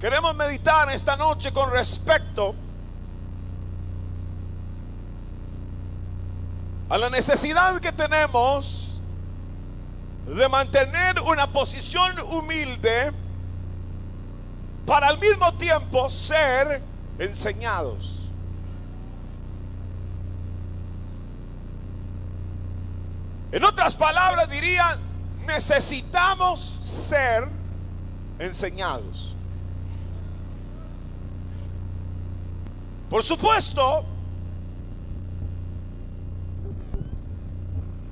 Queremos meditar esta noche con respecto a la necesidad que tenemos de mantener una posición humilde para al mismo tiempo ser enseñados. En otras palabras diría, necesitamos ser enseñados. Por supuesto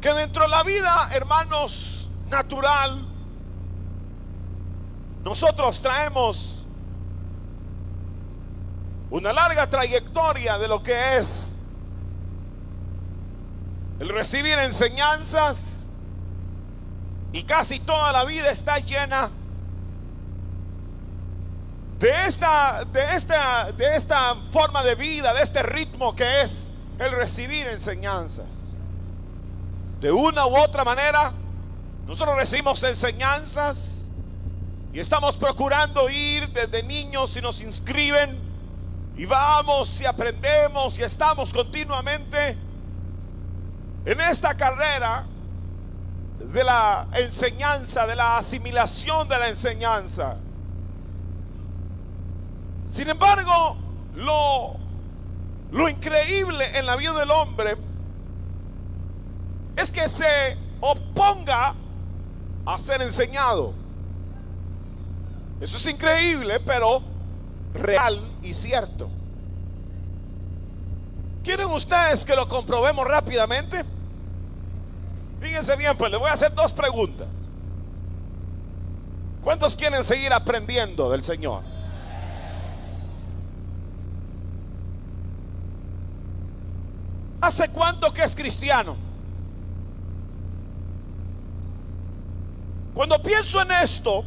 que dentro de la vida, hermanos, natural, nosotros traemos una larga trayectoria de lo que es el recibir enseñanzas, y casi toda la vida está llena de esta forma de vida, de este ritmo que es el recibir enseñanzas. De una u otra manera, nosotros recibimos enseñanzas y estamos procurando ir desde niños y nos inscriben y vamos y aprendemos y estamos continuamente en esta carrera de la enseñanza, de la asimilación de la enseñanza. Sin embargo, lo increíble en la vida del hombre es que se oponga a ser enseñado. Eso es increíble, pero real y cierto. ¿Quieren ustedes que lo comprobemos rápidamente? Fíjense bien, pues les voy a hacer dos preguntas. ¿Cuántos quieren seguir aprendiendo del Señor? ¿Hace cuánto que es cristiano? Cuando pienso en esto,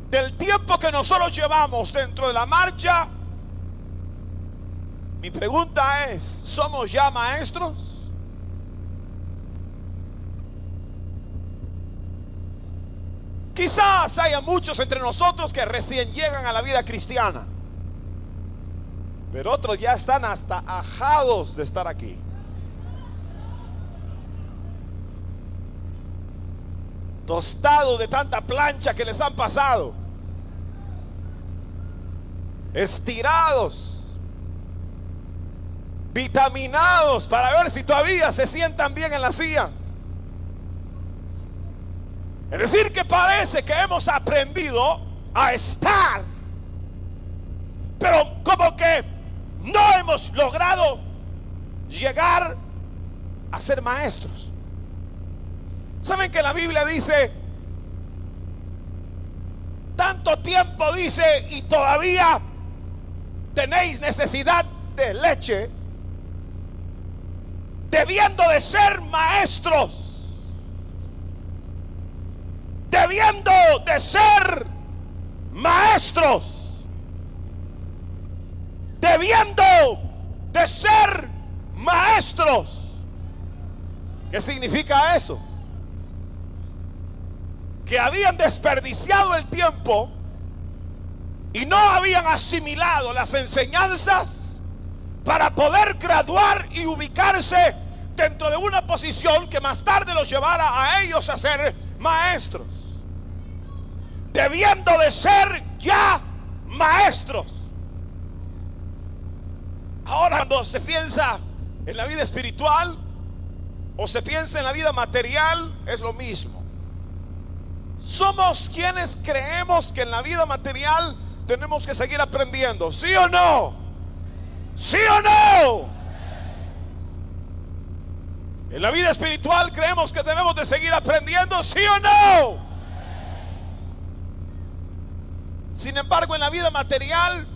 del tiempo que nosotros llevamos dentro de la marcha, mi pregunta es, ¿somos ya maestros? Quizás haya muchos entre nosotros que recién llegan a la vida cristiana, pero otros ya están hasta ajados de estar aquí. Tostados de tanta plancha que les han pasado, estirados, vitaminados para ver si todavía se sientan bien en las sillas. Es decir, que parece que hemos aprendido a estar, pero como que no hemos logrado llegar a ser maestros. ¿Saben que la Biblia dice, tanto tiempo dice y todavía tenéis necesidad de leche, debiendo de ser maestros? Debiendo de ser maestros, debiendo de ser maestros. ¿Qué significa eso? Que habían desperdiciado el tiempo y no habían asimilado las enseñanzas para poder graduar y ubicarse dentro de una posición que más tarde los llevara a ellos a ser maestros. Debiendo de ser ya maestros. Ahora, cuando se piensa en la vida espiritual o se piensa en la vida material, es lo mismo. Somos quienes creemos que en la vida material tenemos que seguir aprendiendo. ¿Sí o no? ¿Sí o no? En la vida espiritual creemos que debemos de seguir aprendiendo. ¿Sí o no? Sin embargo, en la vida material,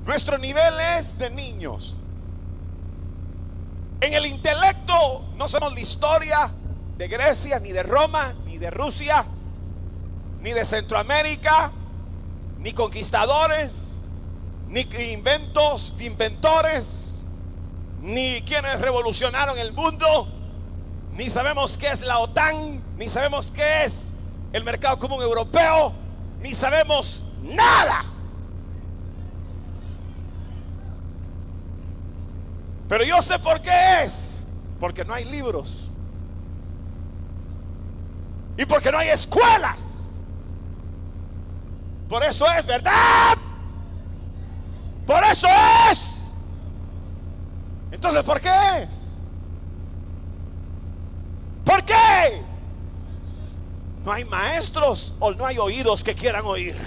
nuestro nivel es de niños. En el intelecto no sabemos la historia de Grecia, ni de Roma, ni de Rusia, ni de Centroamérica, ni conquistadores, ni inventos, ni inventores, ni quienes revolucionaron el mundo, ni sabemos qué es la OTAN, ni sabemos qué es el mercado común europeo, ni sabemos nada Pero yo sé por qué es. Porque no hay libros. Y porque no hay escuelas. Por eso es, ¿verdad? Por eso es. Entonces, ¿por qué es? ¿Por qué? No hay maestros o no hay oídos que quieran oír.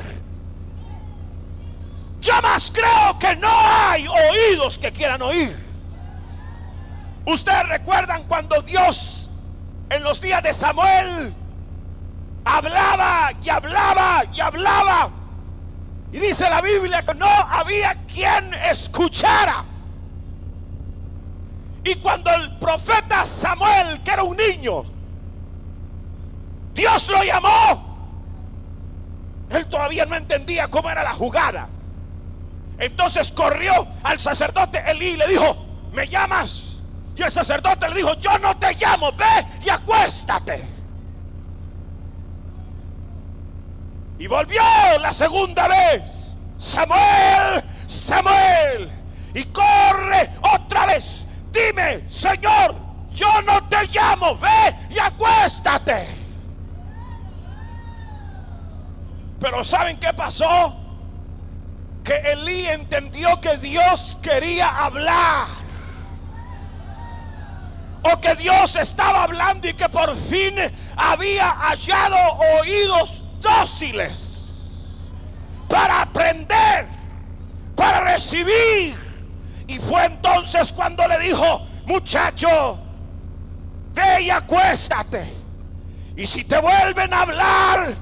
Yo más creo que no hay oídos que quieran oír. Ustedes recuerdan cuando Dios en los días de Samuel hablaba y hablaba y hablaba, y dice la Biblia que no había quien escuchara. Y cuando el profeta Samuel, que era un niño, Dios lo llamó, él todavía no entendía cómo era la jugada. Entonces corrió al sacerdote Elí y le dijo: ¿me llamas? Y el sacerdote le dijo: yo no te llamo, ve y acuéstate. Y volvió la segunda vez: Samuel, Samuel. Y corre otra vez: dime, Señor, yo no te llamo, ve y acuéstate. Pero ¿saben qué pasó? Que Elí entendió que Dios quería hablar, o que Dios estaba hablando y que por fin había hallado oídos dóciles para aprender, para recibir. Y fue entonces cuando le dijo: muchacho, ve y acuéstate, y si te vuelven a hablar,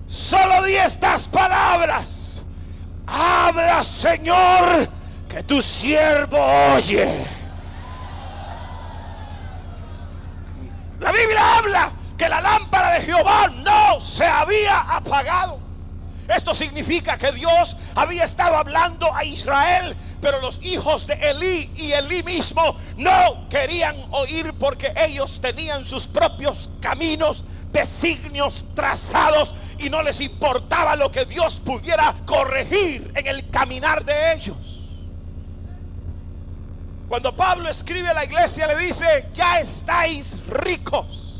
solo di estas palabras: habla, Señor, que tu siervo oye. La Biblia habla que la lámpara de Jehová no se había apagado. Esto significa que Dios había estado hablando a Israel, pero los hijos de Elí y Elí mismo no querían oír, porque ellos tenían sus propios caminos, designios trazados, y no les importaba lo que Dios pudiera corregir en el caminar de ellos. Cuando Pablo escribe a la iglesia, le dice: ya estáis ricos,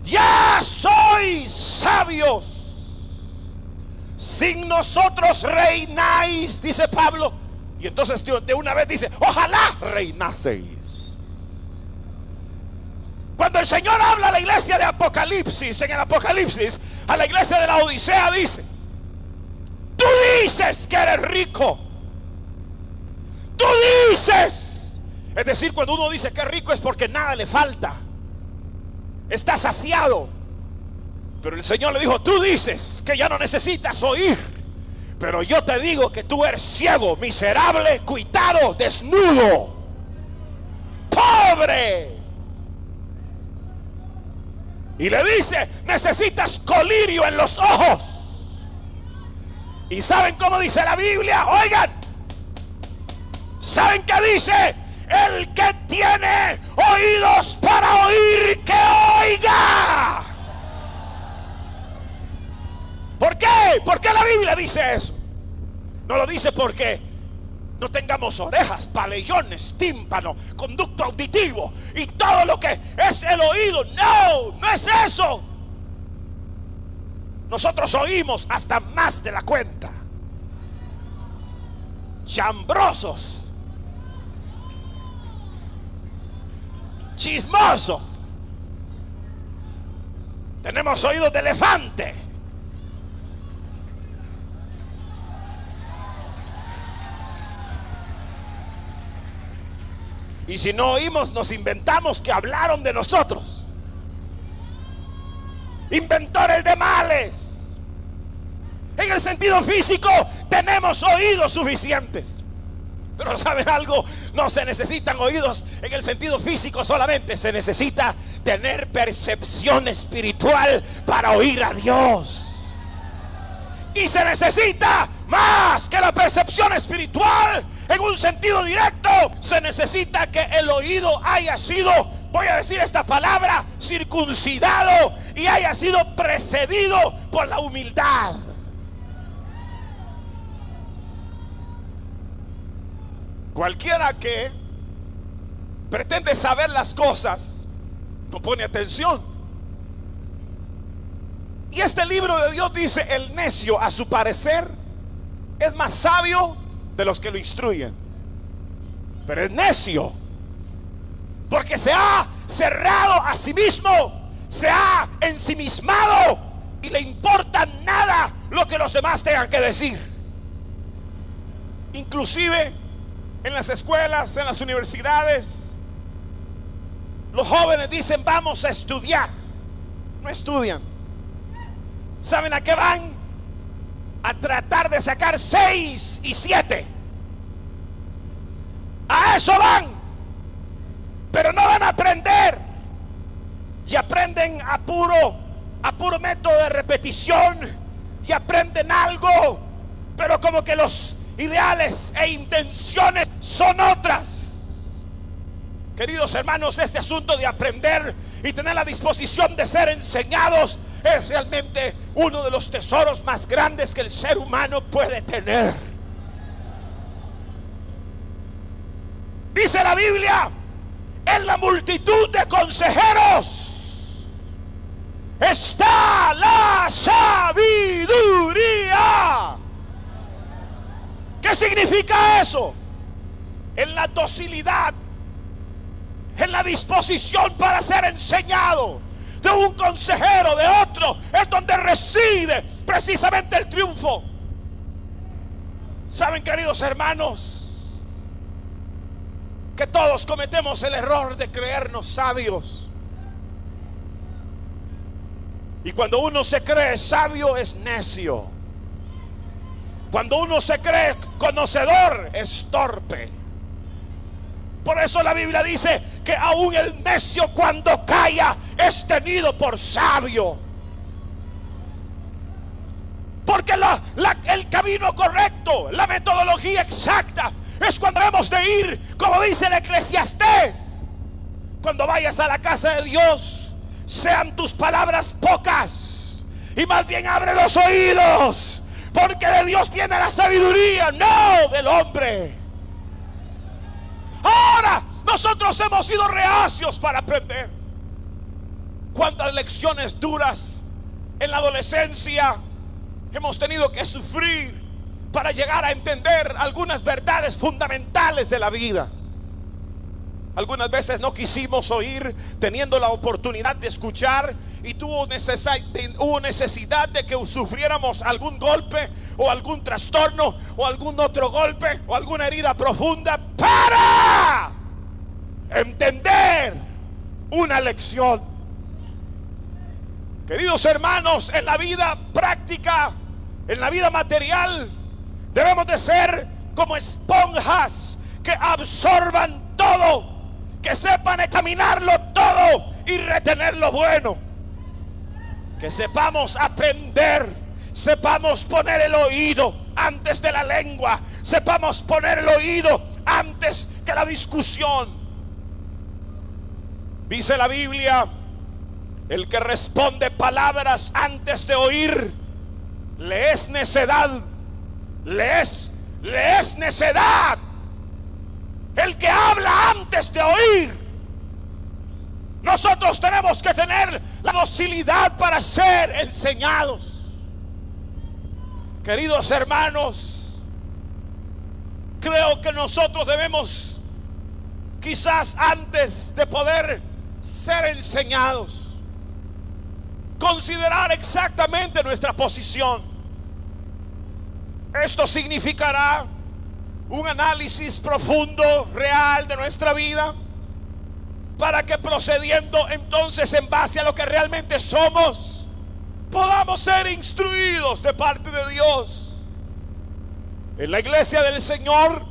ya sois sabios, sin nosotros reináis, dice Pablo. Y entonces de una vez dice: ojalá reinaseis. Cuando el Señor habla a la iglesia de Apocalipsis, en el Apocalipsis, a la iglesia de la Odisea, dice: tú dices que eres rico, tú dices. Es decir, cuando uno dice que es rico es porque nada le falta, está saciado. Pero el Señor le dijo: tú dices que ya no necesitas oír, pero yo te digo que tú eres ciego, miserable, cuitado, desnudo, pobre. Y le dice: necesitas colirio en los ojos. ¿Y saben cómo dice la Biblia? Oigan, ¿saben qué dice? El que tiene oídos para oír, que oiga. ¿Por qué? ¿Por qué la Biblia dice eso? No lo dice porque no tengamos orejas, pabellones, tímpano, conducto auditivo y todo lo que es el oído. No, no es eso. Nosotros oímos hasta más de la cuenta. Chambrosos, chismosos. Tenemos oídos de elefante. Y si no oímos, nos inventamos que hablaron de nosotros. Inventores de males. En el sentido físico tenemos oídos suficientes. Pero ¿saben algo? No se necesitan oídos en el sentido físico solamente. Se necesita tener percepción espiritual para oír a Dios. Y se necesita más que la percepción espiritual. En un sentido directo, se necesita que el oído haya sido, voy a decir esta palabra, circuncidado, y haya sido precedido por la humildad. Cualquiera que pretende saber las cosas no pone atención. Y este libro de Dios dice: el necio, a su parecer, es más sabio de los que lo instruyen. Pero es necio porque se ha cerrado a sí mismo, se ha ensimismado y le importa nada lo que los demás tengan que decir. Inclusive en las escuelas, en las universidades, los jóvenes dicen: vamos a estudiar. No estudian. ¿Saben a qué van? A tratar de sacar 6 y 7. A eso van. Pero no van a aprender. Y aprenden a puro método de repetición. Y aprenden algo, pero como que los ideales e intenciones son otras. Queridos hermanos, este asunto de aprender y tener la disposición de ser enseñados es realmente uno de los tesoros más grandes que el ser humano puede tener. Dice la Biblia: en la multitud de consejeros está la sabiduría. ¿Qué significa eso? En la docilidad, en la disposición para ser enseñado de un consejero, de otro, es donde reside precisamente el triunfo. Saben, queridos hermanos, que todos cometemos el error de creernos sabios. Y cuando uno se cree sabio, es necio. Cuando uno se cree conocedor, es torpe. Por eso la Biblia dice que aún el necio, cuando calla, es tenido por sabio. Porque el camino correcto, la metodología exacta, es cuando debemos de ir, como dice el Eclesiastés: cuando vayas a la casa de Dios, sean tus palabras pocas y más bien abre los oídos, porque de Dios viene la sabiduría, no del hombre. Ahora nosotros hemos sido reacios para aprender. Cuántas lecciones duras en la adolescencia hemos tenido que sufrir para llegar a entender algunas verdades fundamentales de la vida. Algunas veces no quisimos oír, teniendo la oportunidad de escuchar, y hubo necesidad de que sufriéramos algún golpe o algún trastorno o algún otro golpe o alguna herida profunda para entender una lección. Queridos hermanos, en la vida práctica, en la vida material, debemos de ser como esponjas que absorban todo, que sepan examinarlo todo y retener lo bueno. Que sepamos aprender, sepamos poner el oído antes de la lengua, sepamos poner el oído antes que la discusión. Dice la Biblia: el que responde palabras antes de oír, le es necedad. Le es necedad. El que habla antes de oír. Nosotros tenemos que tener la docilidad para ser enseñados. Queridos hermanos, creo que nosotros debemos, quizás antes de poder ser enseñados, considerar exactamente nuestra posición. Esto significará un análisis profundo, real de nuestra vida, para que, procediendo entonces en base a lo que realmente somos, podamos ser instruidos de parte de Dios. En la iglesia del Señor,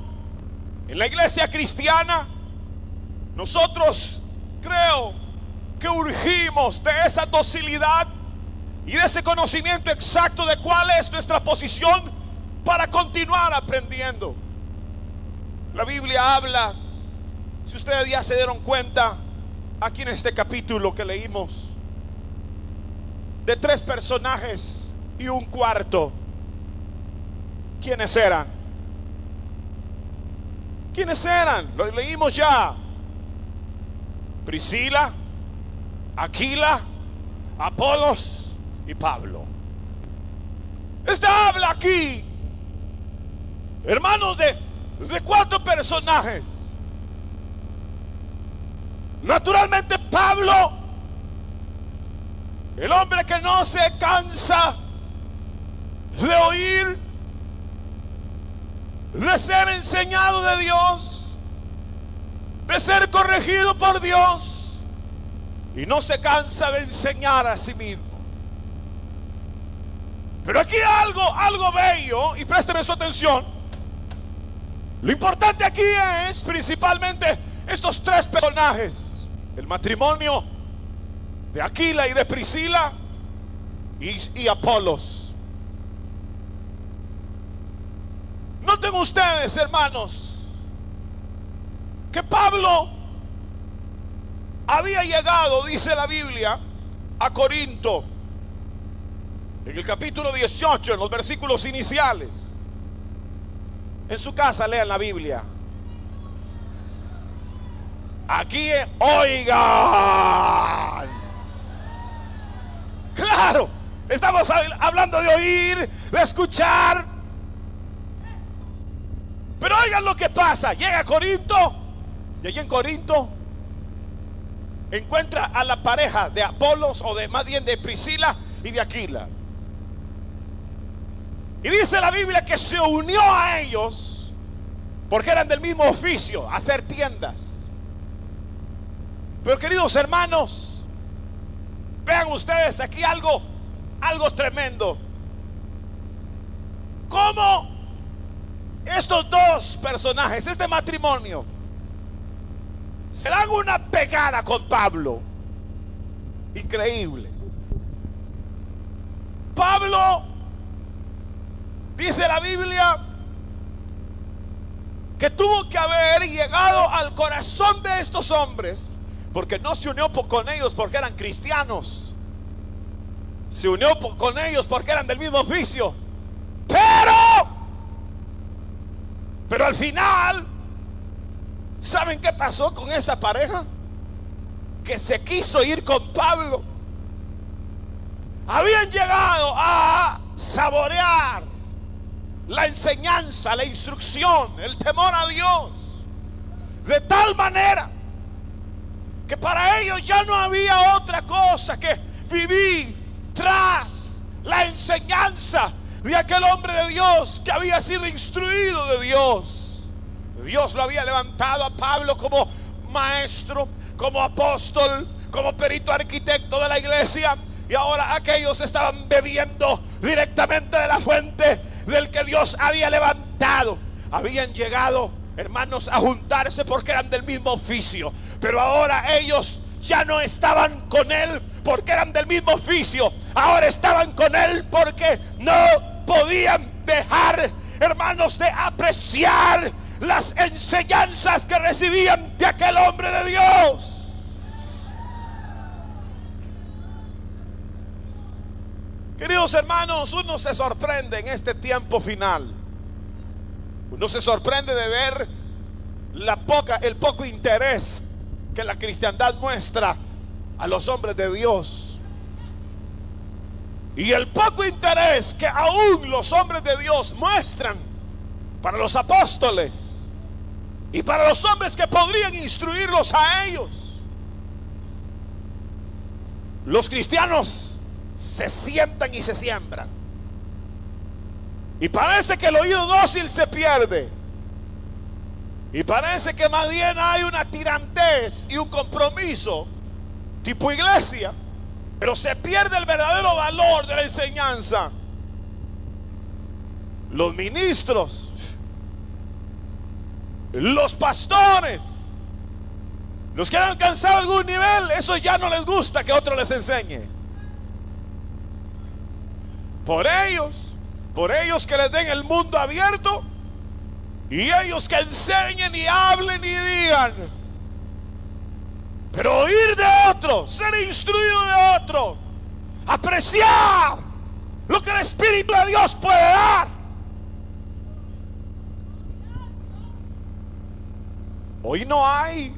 en la iglesia cristiana, nosotros creo que urgimos de esa docilidad y de ese conocimiento exacto de cuál es nuestra posición para continuar aprendiendo. La Biblia habla, si ustedes ya se dieron cuenta, aquí en este capítulo que leímos, de 3 personajes y un cuarto. ¿Quiénes eran? ¿Quiénes eran? Lo leímos ya. Priscila, Aquila, Apolos y Pablo. Esta habla aquí, hermanos, de 4 personajes. Naturalmente Pablo, el hombre que no se cansa de oír, de ser enseñado de Dios, de ser corregido por Dios, y no se cansa de enseñar a sí mismo. Pero aquí algo bello, y présteme su atención. Lo importante aquí es principalmente estos 3 personajes: el matrimonio de Aquila y de Priscila y Apolos. Noten ustedes, hermanos, que Pablo había llegado, dice la Biblia, a Corinto en el capítulo 18, en los versículos iniciales. En su casa lean la Biblia. Aquí, oigan. Claro, estamos hablando de oír, de escuchar. Pero oigan lo que pasa. Llega a Corinto, y allí en Corinto encuentra a la pareja de Apolos, o de más bien de Priscila y de Aquila. Y dice la Biblia que se unió a ellos porque eran del mismo oficio, hacer tiendas. Pero queridos hermanos, vean ustedes aquí algo tremendo. Cómo estos 2 personajes, este matrimonio, se dan una pegada con Pablo. Increíble. Pablo, dice la Biblia, que tuvo que haber llegado al corazón de estos hombres, porque no se unió con ellos porque eran cristianos, se unió con ellos porque eran del mismo oficio. Pero al final, ¿saben qué pasó con esta pareja? Que se quiso ir con Pablo. Habían llegado a saborear la enseñanza, la instrucción, el temor a Dios, de tal manera que para ellos ya no había otra cosa que vivir tras la enseñanza de aquel hombre de Dios que había sido instruido de Dios. Dios lo había levantado a Pablo como maestro, como apóstol, como perito arquitecto de la iglesia, y ahora aquellos estaban bebiendo directamente de la fuente del que Dios había levantado. Habían llegado, hermanos, a juntarse porque eran del mismo oficio, pero ahora ellos ya no estaban con él porque eran del mismo oficio. Ahora estaban con él porque no podían dejar, hermanos, de apreciar las enseñanzas que recibían de aquel hombre de Dios. Queridos hermanos, uno se sorprende en este tiempo final. Uno se sorprende de ver el poco interés que la cristiandad muestra a los hombres de Dios, y el poco interés que aún los hombres de Dios muestran para los apóstoles y para los hombres que podrían instruirlos a ellos. Los cristianos se sientan y se siembran, y parece que el oído dócil se pierde, y parece que más bien hay una tirantez y un compromiso tipo iglesia, pero se pierde el verdadero valor de la enseñanza. Los ministros, los pastores, los que han alcanzado algún nivel, eso ya no les gusta que otro les enseñe. Por ellos que les den el mundo abierto, y ellos que enseñen y hablen y digan. Pero oír de otro, ser instruido de otro, apreciar lo que el Espíritu de Dios puede dar. Hoy no hay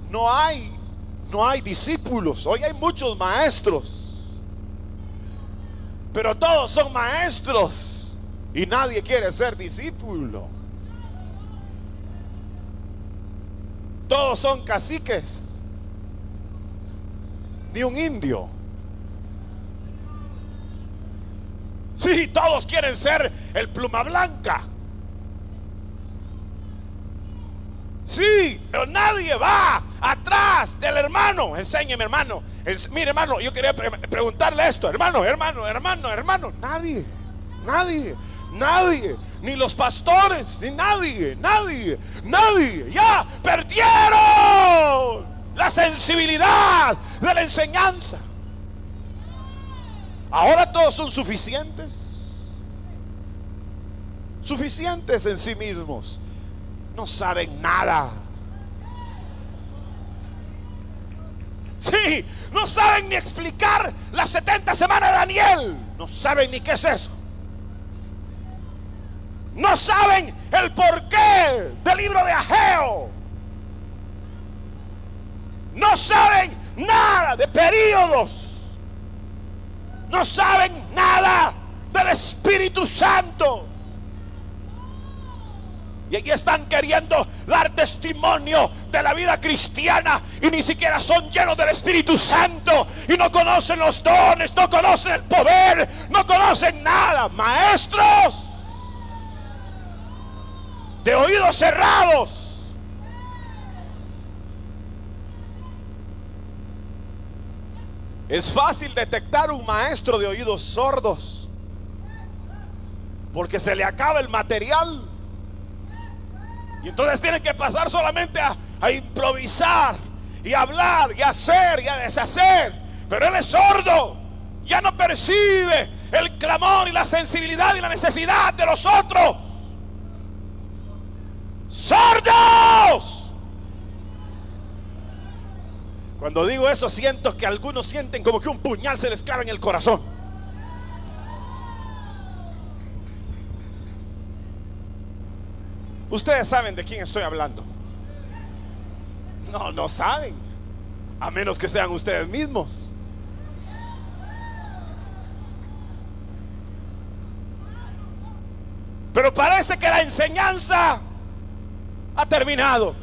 discípulos. Hoy hay muchos maestros. Pero todos son maestros y nadie quiere ser discípulo. Todos son caciques. Ni un indio. Sí, todos quieren ser el pluma blanca. Sí, pero nadie va atrás del hermano. Enséñeme, hermano. Mire, hermano, yo quería preguntarle esto. Hermano. Nadie. Ni los pastores, ni nadie. Ya perdieron la sensibilidad de la enseñanza. Ahora todos son suficientes en sí mismos. No saben nada. Sí, no saben ni explicar las 70 semanas de Daniel. No saben ni qué es eso. No saben el porqué del libro de Ageo. No saben nada de períodos. No saben nada del Espíritu Santo. Y aquí están queriendo dar testimonio de la vida cristiana y ni siquiera son llenos del Espíritu Santo y no conocen los dones, no conocen el poder, no conocen nada. Maestros de oídos cerrados. Es fácil detectar un maestro de oídos sordos porque se le acaba el material. Y entonces tienen que pasar solamente a improvisar y hablar y hacer y a deshacer. Pero él es sordo, ya no percibe el clamor y la sensibilidad y la necesidad de los otros. ¡Sordos! Cuando digo eso siento que algunos sienten como que un puñal se les clava en el corazón. Ustedes saben de quién estoy hablando. No saben, a menos que sean ustedes mismos. Pero parece que la enseñanza ha terminado.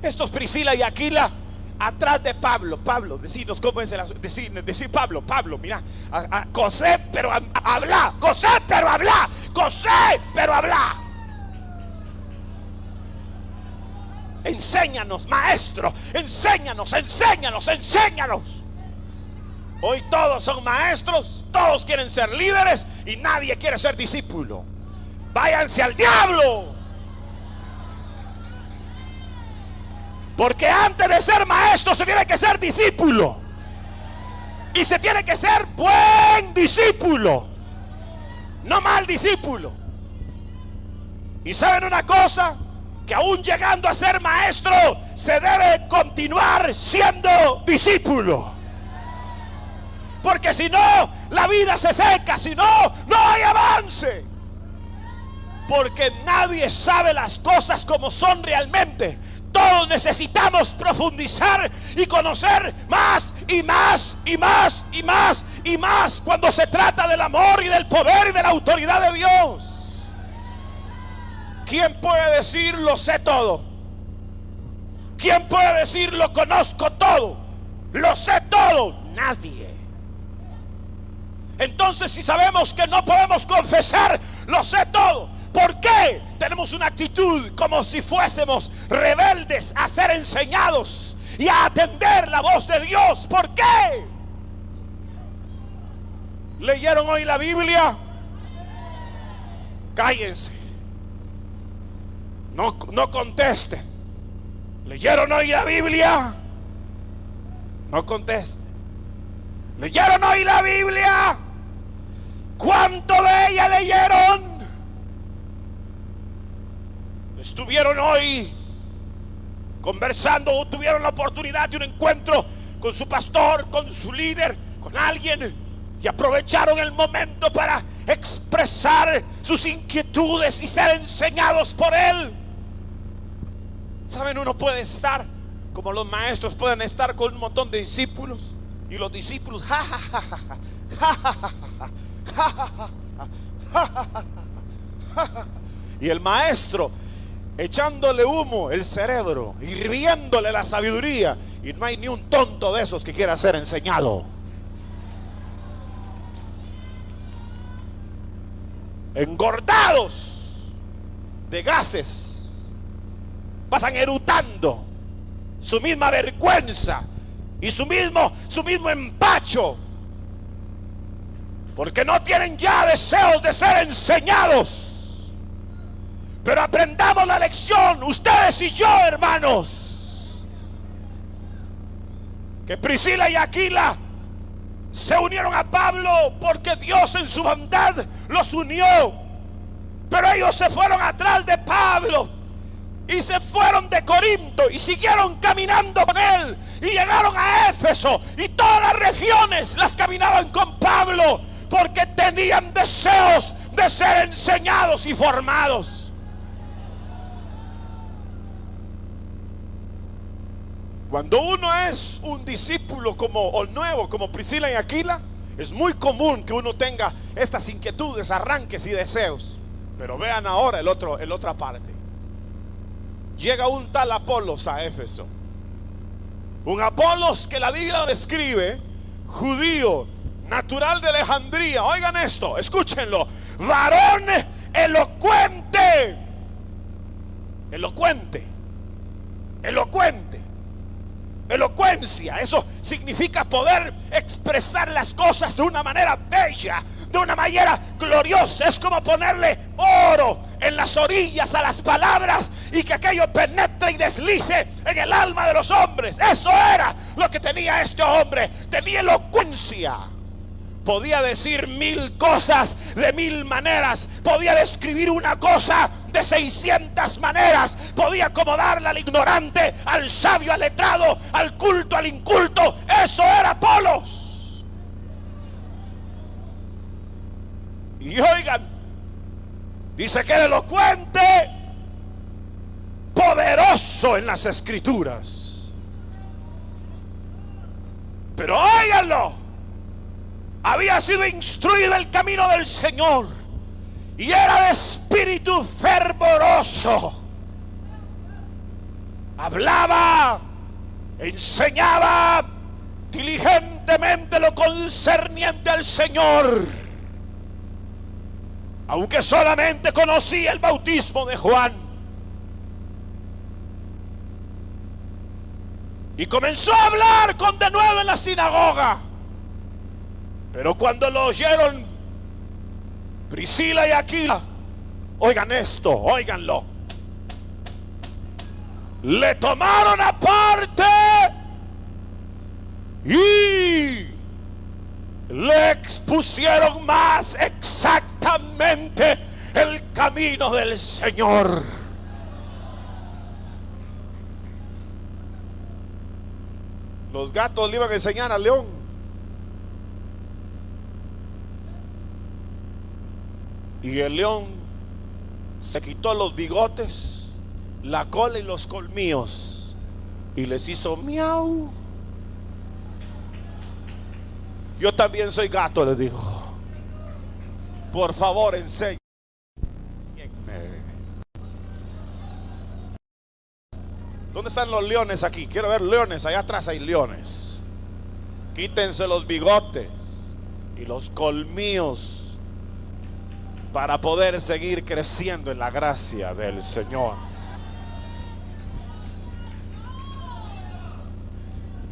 Estos Priscila y Aquila atrás de Pablo. Decinos cómo es decir Pablo, mira, cosé pero habla, cosé pero habla. Enséñanos, maestro, enséñanos. Hoy todos son maestros, todos quieren ser líderes y nadie quiere ser discípulo. Váyanse al diablo. Porque antes de ser maestro se tiene que ser discípulo. Y se tiene que ser buen discípulo, no mal discípulo. Y saben una cosa, que aún llegando a ser maestro se debe continuar siendo discípulo. Porque si no, la vida se seca, si no, no hay avance. Porque nadie sabe las cosas como son realmente. Todos necesitamos profundizar y conocer más y más cuando se trata del amor y del poder y de la autoridad de Dios. ¿Quién puede decir lo sé todo? ¿Quién puede decir lo conozco todo? Lo sé todo. Nadie. Entonces, si sabemos que no podemos confesar lo sé todo, ¿por qué tenemos una actitud como si fuésemos rebeldes a ser enseñados y a atender la voz de Dios? ¿Por qué? ¿Leyeron hoy la Biblia? Cállense. No contesten. ¿Leyeron hoy la Biblia? No contesten. ¿Leyeron hoy la Biblia? ¿Cuánto de ella leyeron? Estuvieron hoy conversando o tuvieron la oportunidad de un encuentro con su pastor, con su líder, con alguien, y aprovecharon el momento para expresar sus inquietudes y ser enseñados por él. Saben, uno puede estar como los maestros pueden estar con un montón de discípulos, y los discípulos y el maestro echándole humo el cerebro, hirviéndole la sabiduría, y no hay ni un tonto de esos que quiera ser enseñado. Engordados de gases, pasan erutando su misma vergüenza y su mismo empacho, porque no tienen ya deseos de ser enseñados. Pero aprendamos la lección, ustedes y yo, hermanos, que Priscila y Aquila se unieron a Pablo porque Dios en su bondad los unió, pero ellos se fueron atrás de Pablo y se fueron de Corinto y siguieron caminando con él y llegaron a Éfeso, y todas las regiones las caminaban con Pablo porque tenían deseos de ser enseñados y formados. Cuando uno es un discípulo o nuevo como Priscila y Aquila, es muy común que uno tenga estas inquietudes, arranques y deseos. Pero vean ahora la otra parte. Llega un tal Apolos a Éfeso, un Apolos que la Biblia describe judío, natural de Alejandría. Oigan esto, escúchenlo: varón elocuente, elocuente, elocuente. Elocuencia, eso significa poder expresar las cosas de una manera bella, de una manera gloriosa. Es como ponerle oro en las orillas a las palabras y que aquello penetre y deslice en el alma de los hombres. Eso era lo que tenía este hombre. Tenía elocuencia. Podía decir 1000 cosas de 1000 maneras. Podía describir una cosa de 600 maneras. Podía acomodarla al ignorante, al sabio, al letrado, al culto, al inculto. Eso era Apolos. Y oigan, dice que era elocuente, poderoso en las escrituras. Pero óiganlo, había sido instruido el camino del Señor y era de espíritu fervoroso. Hablaba, enseñaba diligentemente lo concerniente al Señor, aunque solamente conocía el bautismo de Juan. Y comenzó a hablar con denuedo en la sinagoga. Pero cuando lo oyeron Priscila y Aquila, oigan esto, óiganlo, le tomaron aparte y le expusieron más exactamente el camino del Señor. Los gatos le iban a enseñar al león. Y el león se quitó los bigotes, la cola y los colmillos y les hizo miau. Yo también soy gato, les dijo. Por favor, enséñenme. ¿Dónde están los leones aquí? Quiero ver leones, allá atrás hay leones. Quítense los bigotes y los colmillos para poder seguir creciendo en la gracia del Señor.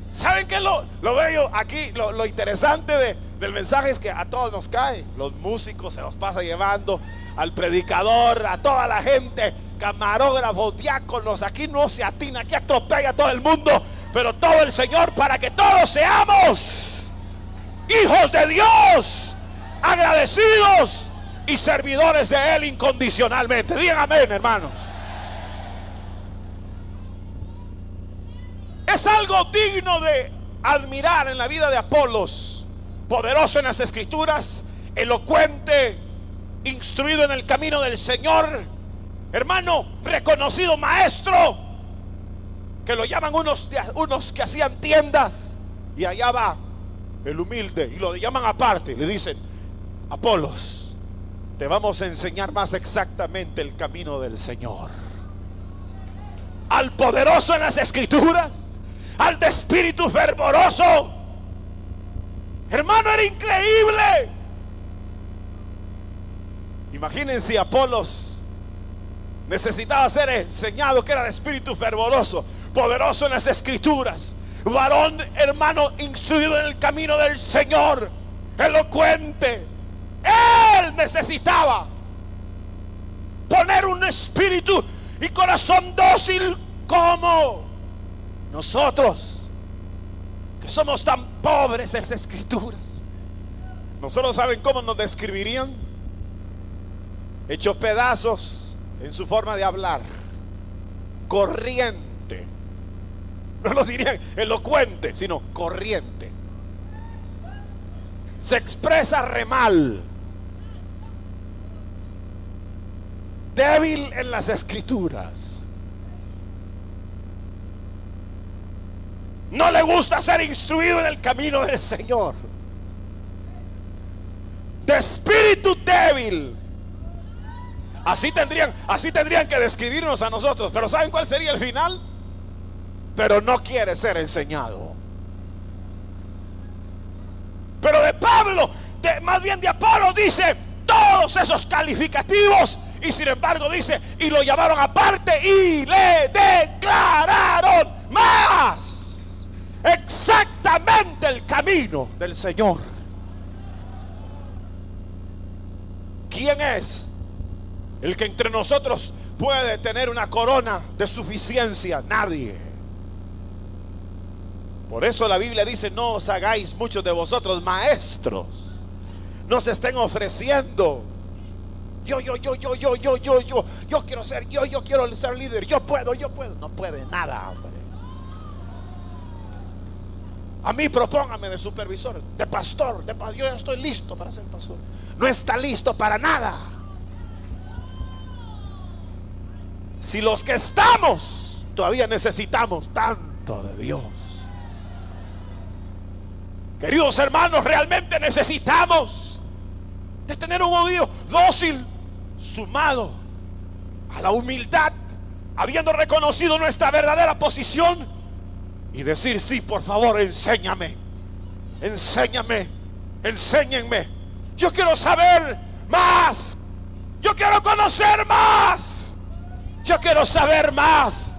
¿Saben qué lo veo aquí? Lo interesante del mensaje es que a todos nos cae. Los músicos se los pasa llevando, al predicador, a toda la gente, camarógrafos, diáconos. Aquí no se atina, aquí atropella a todo el mundo, pero todo el Señor para que todos seamos hijos de Dios, agradecidos y servidores de Él incondicionalmente. Digan amén, hermanos. Es algo digno de admirar en la vida de Apolos, poderoso en las escrituras, elocuente, instruido en el camino del Señor, hermano, reconocido maestro, que lo llaman unos que hacían tiendas, y allá va el humilde y lo llaman aparte, le dicen: Apolos, te vamos a enseñar más exactamente el camino del Señor. Al poderoso en las escrituras, al de espíritu fervoroso. Hermano, era increíble. Imagínense, Apolos necesitaba ser enseñado, que era de espíritu fervoroso, poderoso en las escrituras, varón, hermano, instruido en el camino del Señor, elocuente. Él necesitaba poner un espíritu y corazón dócil como nosotros, que somos tan pobres en las escrituras. Nosotros, ¿saben cómo nos describirían? Hecho pedazos en su forma de hablar, corriente. No lo dirían elocuente, sino corriente. Se expresa re mal, débil en las escrituras, no le gusta ser instruido en el camino del Señor, de espíritu débil. Así tendrían que describirnos a nosotros. Pero ¿saben cuál sería el final? Pero no quiere ser enseñado. Pero de Pablo, más bien de Apolo, dice todos esos calificativos, y sin embargo dice: y lo llamaron aparte y le declararon más exactamente el camino del Señor. ¿Quién es el que entre nosotros puede tener una corona de suficiencia? Nadie. Por eso la Biblia dice: no os hagáis muchos de vosotros maestros. No se estén ofreciendo. Yo quiero ser, yo quiero ser líder. Yo puedo. No puede nada, hombre. A mí propóngame de supervisor, de pastor, yo ya estoy listo para ser pastor. No está listo para nada. Si los que estamos todavía necesitamos tanto de Dios. Queridos hermanos, realmente necesitamos de tener un oído dócil, sumado a la humildad, habiendo reconocido nuestra verdadera posición, y decir: sí, por favor, enséñame, enséñenme. Yo quiero saber más, yo quiero conocer más, yo quiero saber más,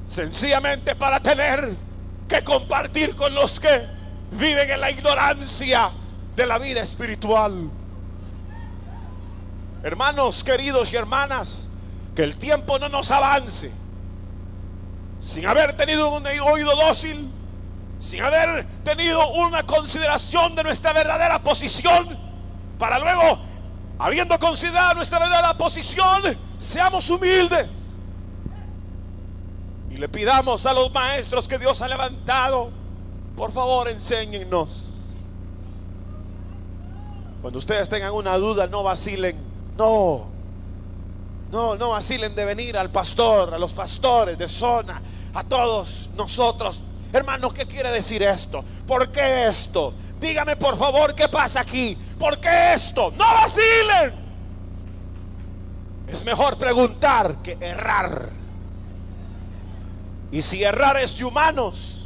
sencillamente para tener que compartir con los que viven en la ignorancia de la vida espiritual. Hermanos queridos y hermanas, que el tiempo no nos avance sin haber tenido un oído dócil, sin haber tenido una consideración de nuestra verdadera posición, para luego, habiendo considerado nuestra verdadera posición, seamos humildes y le pidamos a los maestros que Dios ha levantado: por favor, enséñennos. Cuando ustedes tengan una duda, no vacilen. No vacilen de venir al pastor, a los pastores de zona, a todos nosotros. Hermanos, ¿qué quiere decir esto? ¿Por qué esto? Dígame por favor, ¿qué pasa aquí? ¿Por qué esto? No vacilen. Es mejor preguntar que errar. Y si errar es de humanos,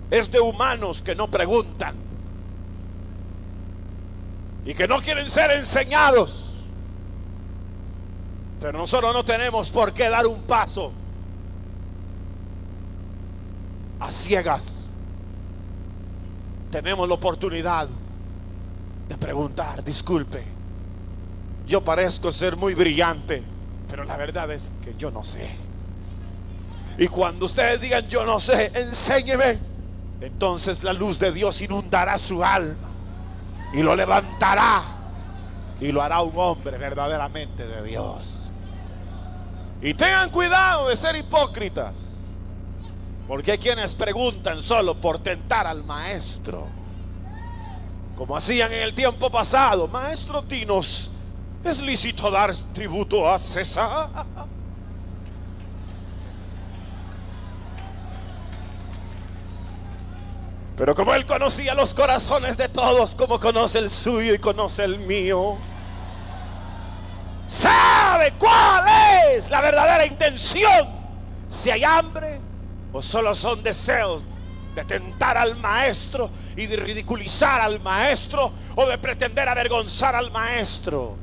es de humanos que no preguntan y que no quieren ser enseñados. Pero nosotros no tenemos por qué dar un paso a ciegas. Tenemos la oportunidad de preguntar: disculpe, yo parezco ser muy brillante, pero la verdad es que yo no sé. Y cuando ustedes digan: yo no sé, enséñeme, entonces la luz de Dios inundará su alma y lo levantará y lo hará un hombre verdaderamente de Dios. Y tengan cuidado de ser hipócritas, porque hay quienes preguntan solo por tentar al maestro, como hacían en el tiempo pasado: maestro, dinos, ¿es lícito dar tributo a César? Pero como Él conocía los corazones de todos, como conoce el suyo y conoce el mío, sabe cuál es la verdadera intención. Si hay hambre o solo son deseos de tentar al maestro y de ridiculizar al maestro, o de pretender avergonzar al maestro.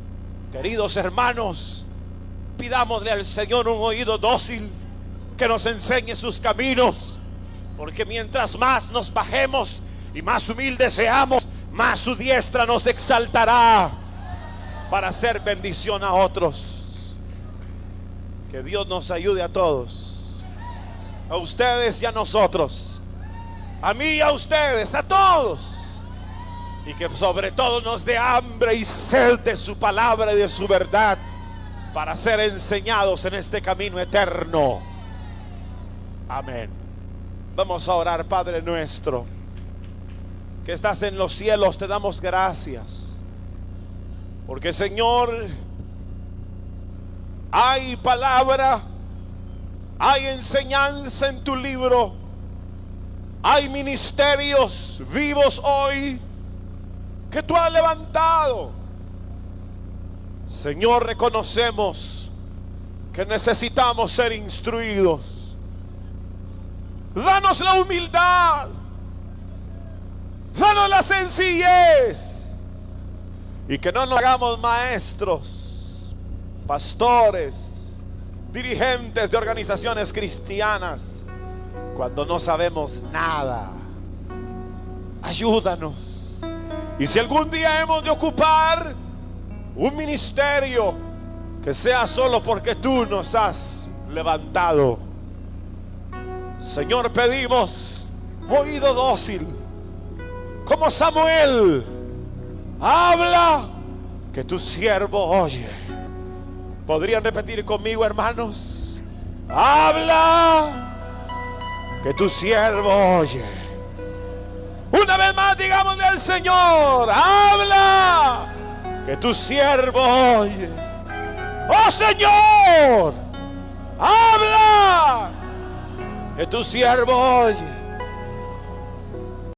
Queridos hermanos, pidámosle al Señor un oído dócil, que nos enseñe sus caminos, porque mientras más nos bajemos y más humildes seamos, más su diestra nos exaltará para hacer bendición a otros. Que Dios nos ayude a todos, a ustedes y a nosotros, a mí y a ustedes, a todos, y que sobre todo nos dé hambre y sed de su palabra y de su verdad, para ser enseñados en este camino eterno. Amén. Vamos a orar. Padre nuestro que estás en los cielos, te damos gracias, porque Señor, hay palabra, hay enseñanza en tu libro, hay ministerios vivos hoy que tú has levantado. Señor, reconocemos que necesitamos ser instruidos. Danos la humildad, danos la sencillez, y que no nos hagamos maestros, pastores, dirigentes de organizaciones cristianas cuando no sabemos nada. Ayúdanos. Y si algún día hemos de ocupar un ministerio, que sea solo porque tú nos has levantado. Señor, pedimos oído dócil, como Samuel. Habla, que tu siervo oye. ¿Podrían repetir conmigo, hermanos? Habla, que tu siervo oye. Una vez más, digámosle al Señor: habla, que tu siervo oye. Oh Señor, habla, que tu siervo oye.